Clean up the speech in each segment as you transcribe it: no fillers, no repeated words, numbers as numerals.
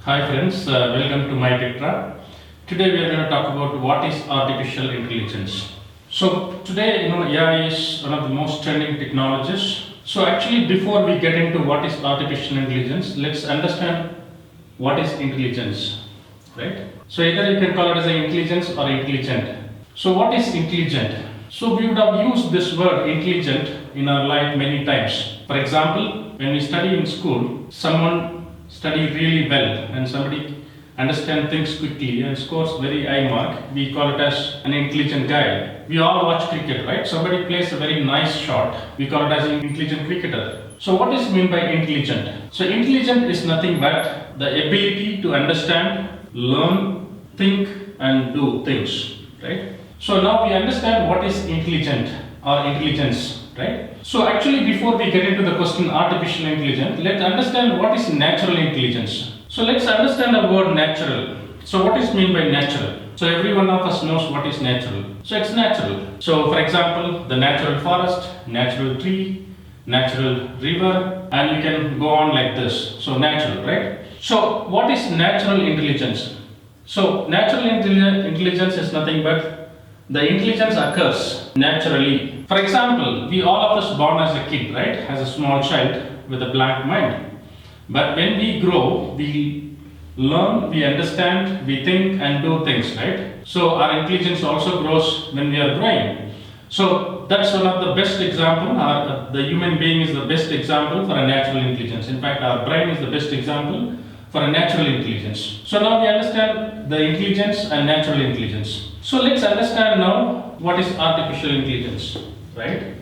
Hi friends, welcome to myTectra. Today we are going to talk about what is artificial intelligence. So today, AI is one of the most trending technologies. So actually, before we get into what is artificial intelligence, let's understand what is intelligence, right? So either you can call it as an intelligence or intelligent. So what is intelligent? So we would have used this word intelligent in our life many times. For example, when we study in school, someone study really well and somebody understand things quickly and scores very high mark, we call it as an intelligent guy. We all watch cricket, right? Somebody plays a very nice shot, we call it as an intelligent cricketer. So what is meant by intelligent? So intelligent is nothing but the ability to understand, learn, think and do things, right? So now we understand what is intelligent or intelligence, right? So actually before we get into the question artificial intelligence, let's understand what is natural intelligence. So let's understand the word natural. So what is meant by natural? So every one of us knows what is natural. So it's natural. So for example, the natural forest, natural tree, natural river, and you can go on like this. So natural, right? So what is natural intelligence? So natural intelligence is nothing but the intelligence occurs naturally. For example, we all of us born as a kid, right? As a small child with a blank mind. But when we grow, we learn, we understand, we think and do things, right? So our intelligence also grows when we are growing. So that's one of the best example. The human being is the best example for a natural intelligence. In fact, our brain is the best example for a natural intelligence. So now we understand the intelligence and natural intelligence. So let's understand now what is artificial intelligence, right?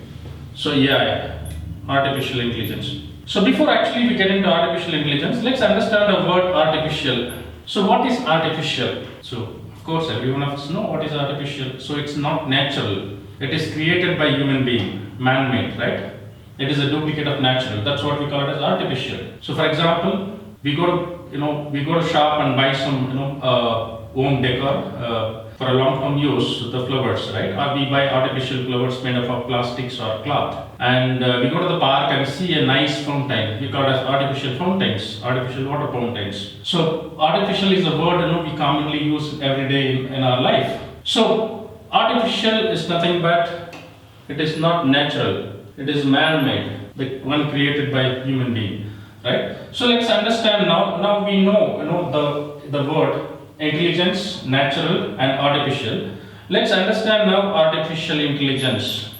So yeah, artificial intelligence. So before actually we get into artificial intelligence, let's understand the word artificial. So what is artificial? So of course every one of us know what is artificial. So it's not natural. It is created by human being, man-made, right? It is a duplicate of natural. That's what we call it as artificial. So for example, we go to shop and buy some home decor for a long-term use, the flowers, right? Or we buy artificial flowers made of plastics or cloth. And we go to the park and see a nice fountain. We call it as artificial fountains, artificial water fountains. So artificial is a word we commonly use every day in our life. So artificial is nothing but it is not natural. It is man-made, the one created by human being. Right? So let's understand now. Now we know the word intelligence, natural and artificial. Let's understand now artificial intelligence.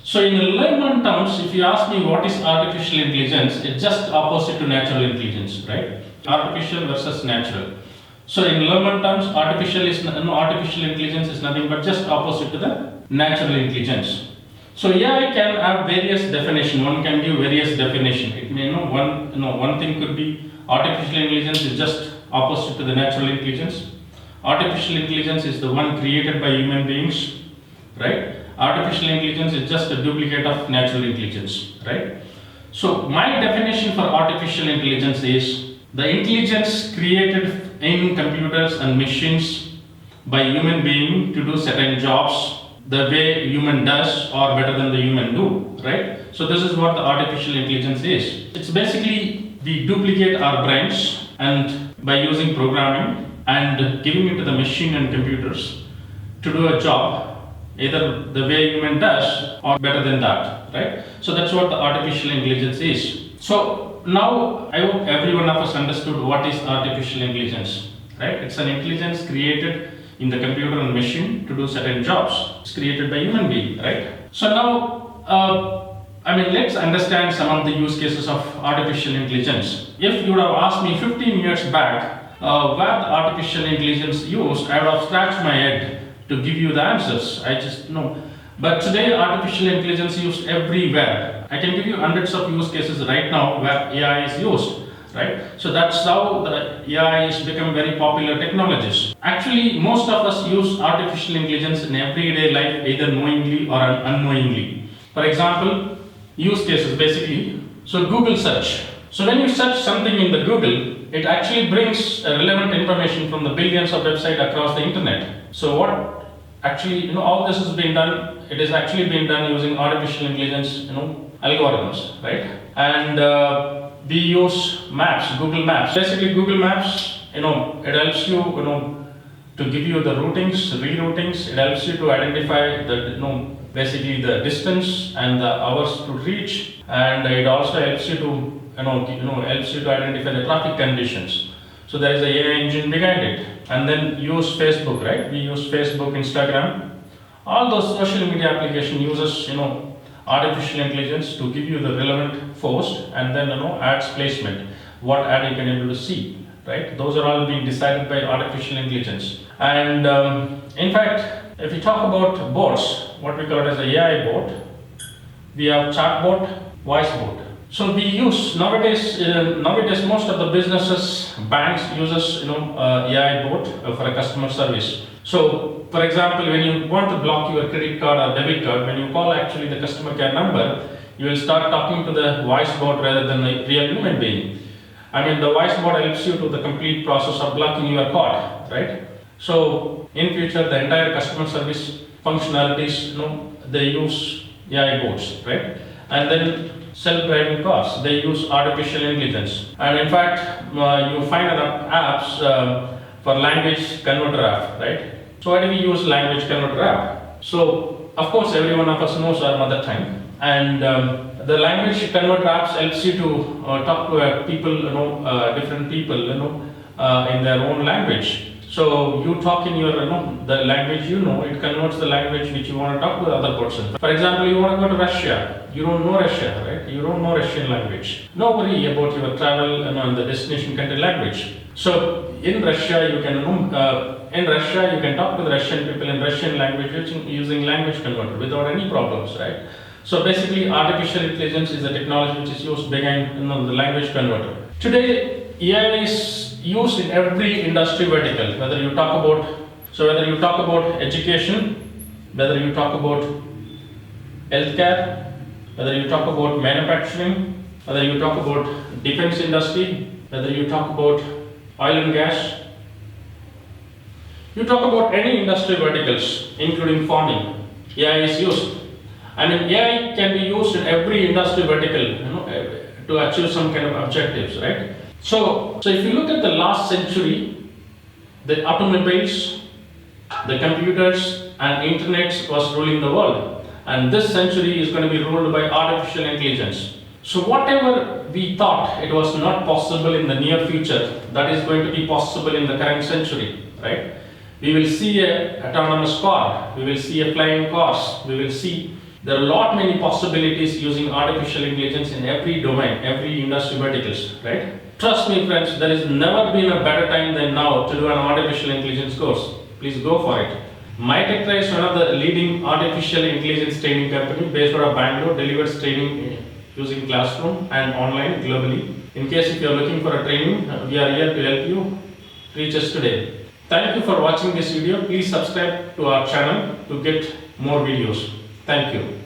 So in layman terms, if you ask me what is artificial intelligence, it's just opposite to natural intelligence, right? Artificial versus natural. So in layman terms, artificial intelligence is nothing but just opposite to the natural intelligence. So AI can have various definition. One can give various definition. It may one thing could be artificial intelligence is just opposite to the natural intelligence. Artificial intelligence is the one created by human beings, right? Artificial intelligence is just a duplicate of natural intelligence, right? So my definition for artificial intelligence is the intelligence created in computers and machines by human being to do certain jobs the way human does or better than the human do, right? So this is what the artificial intelligence is. It's basically we duplicate our brains and by using programming and giving it to the machine and computers to do a job either the way human does or better than that, right? So that's what the artificial intelligence is. So now I hope every one of us understood what is artificial intelligence, right? It's an intelligence created in the computer and machine to do certain jobs. It's created by human being, right? So now, let's understand some of the use cases of artificial intelligence. If you would have asked me 15 years back where the artificial intelligence used, I would have scratched my head to give you the answers. I just know. But today, artificial intelligence is used everywhere. I can give you hundreds of use cases right now where AI is used. Right? So that's how the AI has become very popular technologies. Actually, most of us use artificial intelligence in everyday life, either knowingly or unknowingly. For example, use cases basically. So Google search. So when you search something in the Google, it actually brings relevant information from the billions of websites across the internet. So what actually, all this has been done, it is actually being done using artificial intelligence, algorithms, right? And we use maps, Google Maps. Basically, Google Maps, it helps you, to give you the routings, reroutings. It helps you to identify the, basically the distance and the hours to reach, and it also helps you to, helps you to identify the traffic conditions. So there is a AI engine behind it, and then use Facebook, right? We use Facebook, Instagram, all those social media application uses, artificial intelligence to give you the relevant post, and then, ads placement, what ad you can able to see, right? Those are all being decided by artificial intelligence. And in fact, if we talk about bots, what we call it as a AI bot, we have chatbot, voice bot. So we use nowadays most of the businesses, banks uses AI bot for a customer service. So for example, when you want to block your credit card or debit card, when you call actually the customer care number, you will start talking to the voice bot rather than a real human being. I mean, the voice bot helps you to the complete process of blocking your card, right? So in future, the entire customer service functionalities, they use AI bots, right? And then self-driving cars, they use artificial intelligence. And in fact, you find apps for language converter app, right? So why do we use language converter app? So of course, every one of us knows our mother tongue, and the language converter apps helps you to talk to people, different people, in their own language. So you talk in your, the language it converts the language which you want to talk to the other person. For example, you want to go to Russia, you don't know Russia, right? You don't know Russian language. No worry about your travel, and the destination country language. So in Russia, you can, talk to the Russian people in Russian language using language converter without any problems, right? So basically, artificial intelligence is a technology which is used behind the language converter. Today, AI is used in every industry vertical. Whether you talk about education, whether you talk about healthcare, whether you talk about manufacturing, whether you talk about defense industry, whether you talk about oil and gas, you talk about any industry verticals, including farming, AI is used. I mean, AI can be used in every industry vertical, to achieve some kind of objectives, right? So if you look at the last century, the automobiles, the computers, and internet was ruling the world, and this century is going to be ruled by artificial intelligence. So whatever we thought it was not possible in the near future, that is going to be possible in the current century, right? We will see an autonomous car, we will see a flying cars, we will see there are a lot many possibilities using artificial intelligence in every domain, every industry verticals, right? Trust me friends, there has never been a better time than now to do an artificial intelligence course. Please go for it. myTectra is one of the leading artificial intelligence training company based out of Bangalore, delivers training using classroom and online globally. In case if you are looking for a training, we are here to help you. Reach us today. Thank you for watching this video. Please subscribe to our channel to get more videos. Thank you.